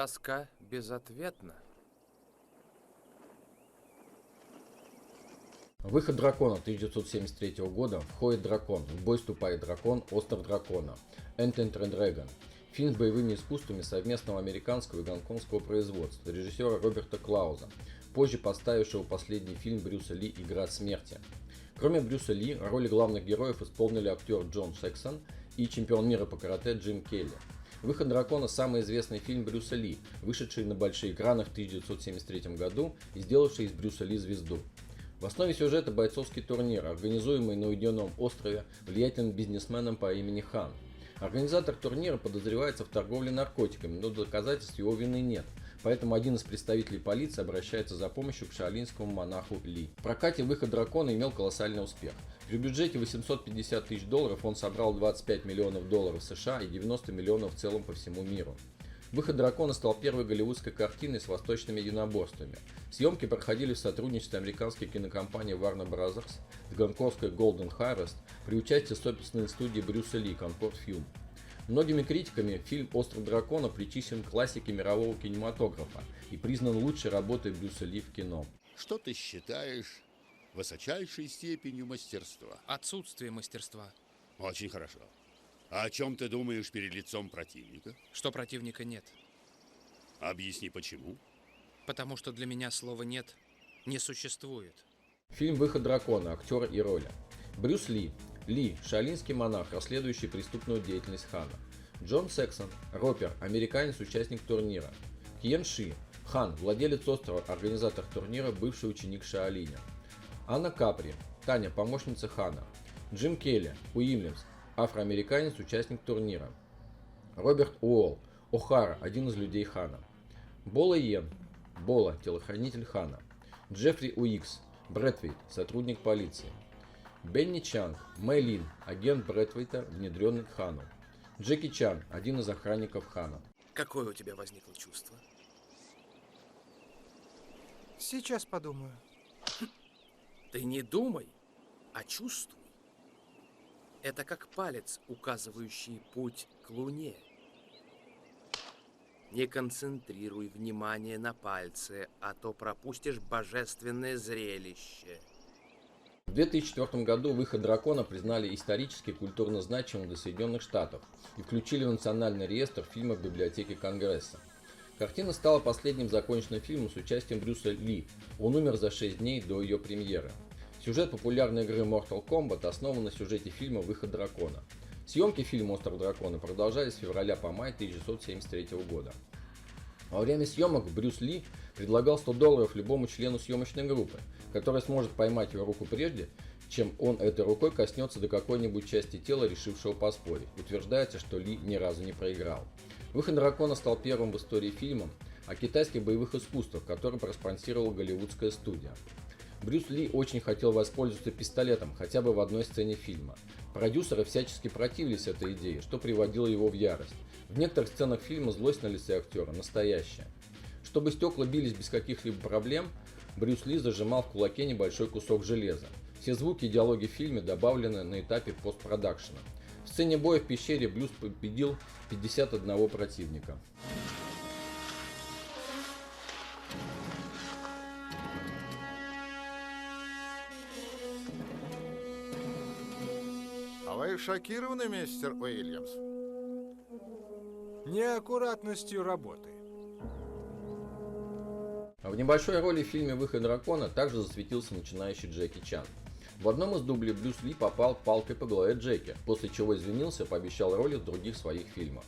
Тоска безответна. Выход «Дракона» 1973 года. Входит дракон. В бой вступает дракон. Остров дракона. Enter the Dragon. Фильм с боевыми искусствами совместного американского и гонконгского производства режиссера Роберта Клауза, позже поставившего последний фильм Брюса Ли «Игра смерти». Кроме Брюса Ли, роли главных героев исполнили актер Джон Сексон и чемпион мира по карате Джим Келли. «Выход дракона» – самый известный фильм Брюса Ли, вышедший на большие экраны в 1973 году и сделавший из Брюса Ли звезду. В основе сюжета бойцовский турнир, организуемый на уединенном острове влиятельным бизнесменом по имени Хан. Организатор турнира подозревается в торговле наркотиками, но доказательств его вины нет, поэтому один из представителей полиции обращается за помощью к шаолиньскому монаху Ли. В прокате «Выход дракона» имел колоссальный успех. При бюджете $850 тысяч он собрал 25 миллионов долларов США и 90 миллионов в целом по всему миру. «Выход дракона» стал первой голливудской картиной с восточными единоборствами. Съемки проходили в сотрудничестве американской кинокомпании Warner Bros. С гонконгской Golden Harvest при участии собственной студии Брюса Ли Concord Film. Многими критиками фильм «Остров дракона» причислен к классике мирового кинематографа и признан лучшей работой Брюса Ли в кино. Что ты считаешь высочайшей степенью мастерства? Отсутствие мастерства. Очень хорошо. А о чем ты думаешь перед лицом противника? Что противника нет. Объясни, почему. Потому что для меня слова «нет» не существует. Фильм «Выход дракона», актеры и роли. Брюс Ли. Ли – шаолиньский монах, расследующий преступную деятельность Хана. Джон Сексон. Ропер, американец, участник турнира. Кьен Ши. Хан, владелец острова, организатор турнира, бывший ученик Шаолиня. Анна Капри. Таня, помощница Хана. Джим Келли. Уильямс. Афроамериканец, участник турнира. Роберт Уолл. О'Хара, один из людей Хана. Бола Йен. Бола, телохранитель Хана. Джеффри Уикс. Брэдвейт, сотрудник полиции. Бенни Чанг. Мэй Лин, агент Брэдвейта, внедренный к Хану. Джеки Чан, один из охранников Хана. Какое у тебя возникло чувство? Сейчас подумаю. Ты не думай, а чувствуй. Это как палец, указывающий путь к Луне. Не концентрируй внимание на пальце, а то пропустишь божественное зрелище. В 2004 году «Выход дракона» признали исторически и культурно значимым для Соединенных Штатов и включили в Национальный реестр фильмов в библиотеке Конгресса. Картина стала последним законченным фильмом с участием Брюса Ли. Он умер за 6 дней до ее премьеры. Сюжет популярной игры Mortal Kombat основан на сюжете фильма «Выход дракона». Съемки фильма «Остров дракона» продолжались с февраля по май 1973 года. Во время съемок Брюс Ли предлагал $100 любому члену съемочной группы, который сможет поймать его руку прежде, чем он этой рукой коснется до какой-нибудь части тела, решившего поспорить. Утверждается, что Ли ни разу не проиграл. «Выход дракона» стал первым в истории фильмом о китайских боевых искусствах, который проспонсировала голливудская студия. Брюс Ли очень хотел воспользоваться пистолетом хотя бы в одной сцене фильма. Продюсеры всячески противились этой идее, что приводило его в ярость. В некоторых сценах фильма злость на лице актера настоящая. Чтобы стекла бились без каких-либо проблем, Брюс Ли зажимал в кулаке небольшой кусок железа. Все звуки и диалоги в фильме добавлены на этапе постпродакшена. В сцене боя в пещере Брюс победил 51 противника. А вы шокированы, мистер Уильямс? Неаккуратностью работы. В небольшой роли в фильме «Выход дракона» также засветился начинающий Джеки Чан. В одном из дублей Брюс Ли попал палкой по голове Джеки, после чего извинился и пообещал роли в других своих фильмах.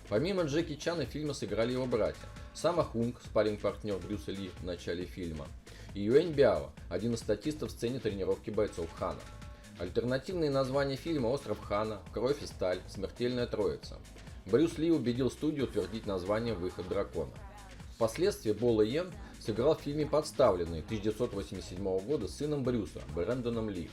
Помимо Джеки Чана в фильме сыграли его братья Саммо Хунг, спарринг-партнер Брюса Ли в начале фильма, и Юэнь Бяо, один из статистов в сцене тренировки бойцов Хана. Альтернативные названия фильма «Остров Хана», «Кровь и сталь», «Смертельная троица». Брюс Ли убедил студию утвердить название «Выход дракона». Впоследствии Бола Йен сыграл в фильме «Подставленный» 1987 года с сыном Брюса, Брэндоном Ли.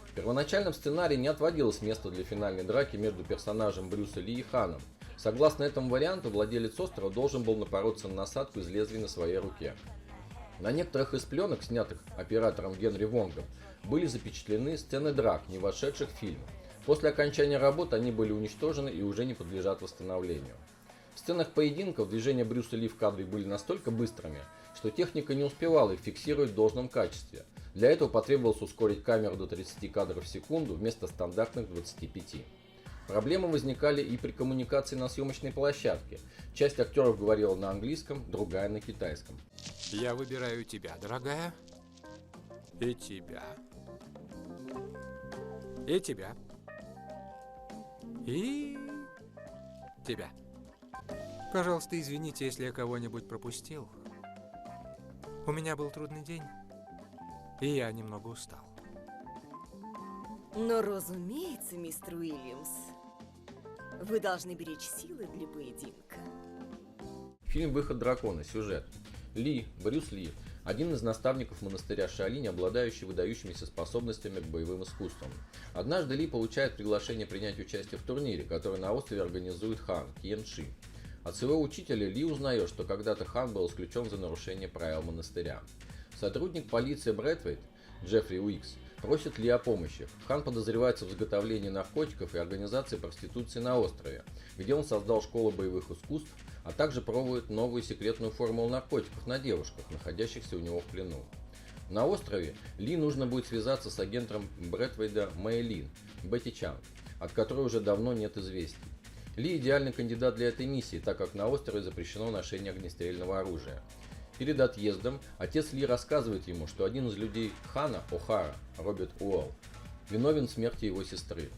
В первоначальном сценарии не отводилось места для финальной драки между персонажем Брюса Ли и Ханом. Согласно этому варианту, владелец острова должен был напороться на насадку из лезвия на своей руке. На некоторых из пленок, снятых оператором Генри Вонгом, были запечатлены сцены драк, не вошедших в фильм. После окончания работ они были уничтожены и уже не подлежат восстановлению. В В сценах поединков движения Брюса Ли в кадре были настолько быстрыми, что техника не успевала их фиксировать в должном качестве. Для этого потребовалось ускорить камеру до 30 кадров в секунду вместо стандартных 25. Проблемы возникали и при коммуникации на съемочной площадке. Часть актеров говорила на английском, другая на китайском. Я выбираю тебя, дорогая. И тебя. И тебя. И тебя. Пожалуйста, извините, если я кого-нибудь пропустил. У меня был трудный день, и я немного устал. Но, разумеется, мистер Уильямс, вы должны беречь силы для поединка. Фильм «Выход дракона». Сюжет. Ли, Брюс Ли, один из наставников монастыря Шаолинь, обладающий выдающимися способностями к боевым искусствам. Однажды Ли получает приглашение принять участие в турнире, который на острове организует хан Кьен Ши. От своего учителя Ли узнает, что когда-то хан был исключен за нарушение правил монастыря. Сотрудник полиции Брэдвейт, Джеффри Уикс, просит Ли о помощи. Хан подозревается в изготовлении наркотиков и организации проституции на острове, где он создал школу боевых искусств, а также пробует новую секретную формулу наркотиков на девушках, находящихся у него в плену. На острове Ли нужно будет связаться с агентом Брэдвейда Мэйлин, Бетти Чанг, от которой уже давно нет известий. Ли идеальный кандидат для этой миссии, так как на острове запрещено ношение огнестрельного оружия. Перед отъездом отец Ли рассказывает ему, что один из людей хана, О'Хара, Роберт Уолл, виновен в смерти его сестры.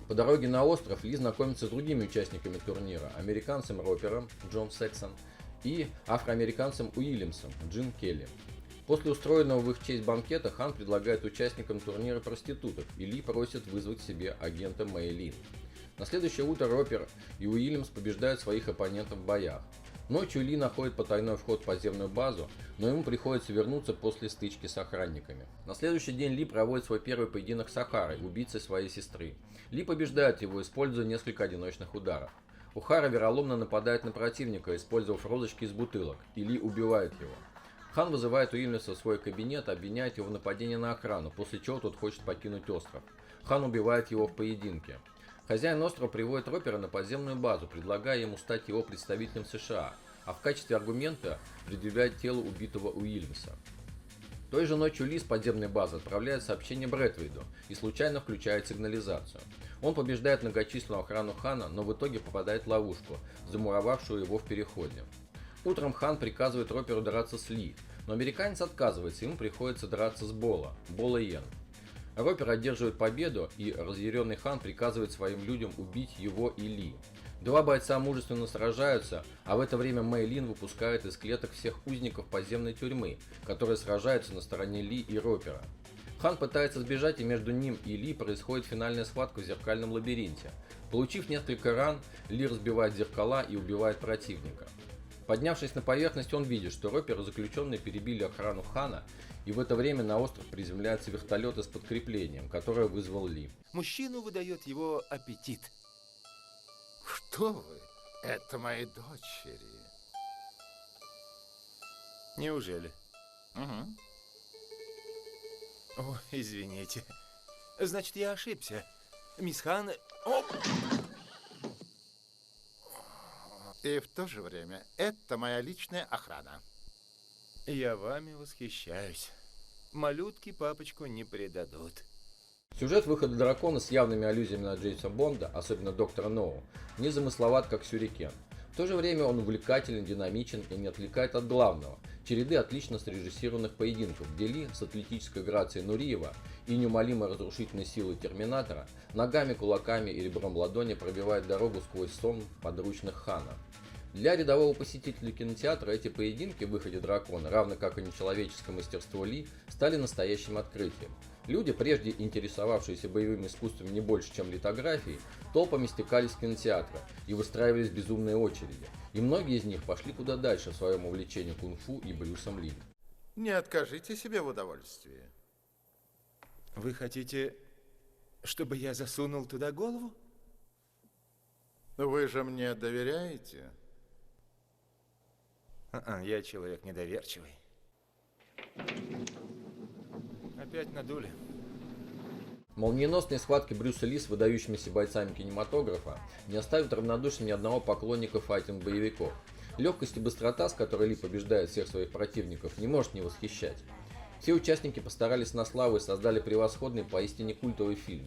По дороге на остров Ли знакомится с другими участниками турнира, американцем Ропером, Джон Сексон, и афроамериканцем Уильямсом, Джин Келли. После устроенного в их честь банкета хан предлагает участникам турнира проституток, и Ли просит вызвать себе агента Мэйлин. На следующее утро Ропер и Уильямс побеждают своих оппонентов в боях. Ночью Ли находит потайной вход в подземную базу, но ему приходится вернуться после стычки с охранниками. На следующий день Ли проводит свой первый поединок с Охарой, убийцей своей сестры. Ли побеждает его, используя несколько одиночных ударов. О'Хара вероломно нападает на противника, использовав розочки из бутылок, и Ли убивает его. Хан вызывает Уильямса в свой кабинет, обвиняет его в нападении на охрану, после чего тот хочет покинуть остров. Хан убивает его в поединке. Хозяин острова приводит Ропера на подземную базу, предлагая ему стать его представителем в США, а в качестве аргумента предъявляет тело убитого Уильямса. Той же ночью Ли с подземной базы отправляет сообщение Брэдвейду и случайно включает сигнализацию. Он побеждает многочисленную охрану хана, но в итоге попадает в ловушку, замуровавшую его в переходе. Утром хан приказывает Роперу драться с Ли, но американец отказывается, ему приходится драться с Бола Йен. Ропер одерживает победу, и разъяренный хан приказывает своим людям убить его и Ли. Два бойца мужественно сражаются, а в это время Мэйлин выпускает из клеток всех узников подземной тюрьмы, которые сражаются на стороне Ли и Ропера. Хан пытается сбежать, и между ним и Ли происходит финальная схватка в зеркальном лабиринте. Получив несколько ран, Ли разбивает зеркала и убивает противника. Поднявшись на поверхность, он видит, что Ропер и заключенные перебили охрану хана, и в это время на остров приземляется вертолет с подкреплением, которое вызвал Ли. Мужчину выдает его аппетит. Что вы? Это мои дочери. Неужели? Угу. О, извините. Значит, я ошибся. Мисс Хан... О! И в то же время это моя личная охрана. Я вами восхищаюсь. Малютки папочку не предадут. Сюжет «Выхода дракона» с явными аллюзиями на Джеймса Бонда, особенно доктора Ноу, не замысловат, как «Сюрикен». В то же время он увлекателен, динамичен и не отвлекает от главного – череды отлично срежиссированных поединков, где Ли с атлетической грацией Нуриева и неумолимой разрушительной силой Терминатора ногами, кулаками и ребром ладони пробивает дорогу сквозь сон подручных хана. Для рядового посетителя кинотеатра эти поединки в «Выходе дракона», равно как и нечеловеческое мастерство Ли, стали настоящим открытием. Люди, прежде интересовавшиеся боевым искусством не больше, чем литографией, толпами стекались в кинотеатры и выстраивались безумные очереди. И многие из них пошли куда дальше в своем увлечении кунг-фу и Брюсом Ли. Не откажите себе в удовольствии. Вы хотите, чтобы я засунул туда голову? Вы же мне доверяете? Я человек недоверчивый. Опять надули. Молниеносные схватки Брюса Ли с выдающимися бойцами кинематографа не оставят равнодушным ни одного поклонника файтинг-боевиков. Легкость и быстрота, с которой Ли побеждает всех своих противников, не может не восхищать. Все участники постарались на славу и создали превосходный, поистине культовый фильм.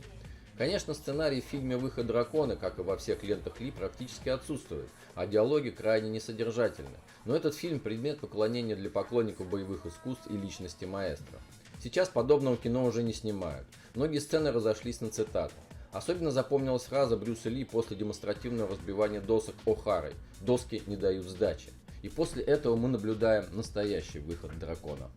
Конечно, сценарий в фильме «Выход дракона», как и во всех лентах Ли, практически отсутствует, а диалоги крайне несодержательны. Но этот фильм – предмет поклонения для поклонников боевых искусств и личности маэстро. Сейчас подобного кино уже не снимают. Многие сцены разошлись на цитаты. Особенно запомнилась фраза Брюса Ли после демонстративного разбивания досок О'Харой «Доски не дают сдачи». И после этого мы наблюдаем настоящий выход дракона.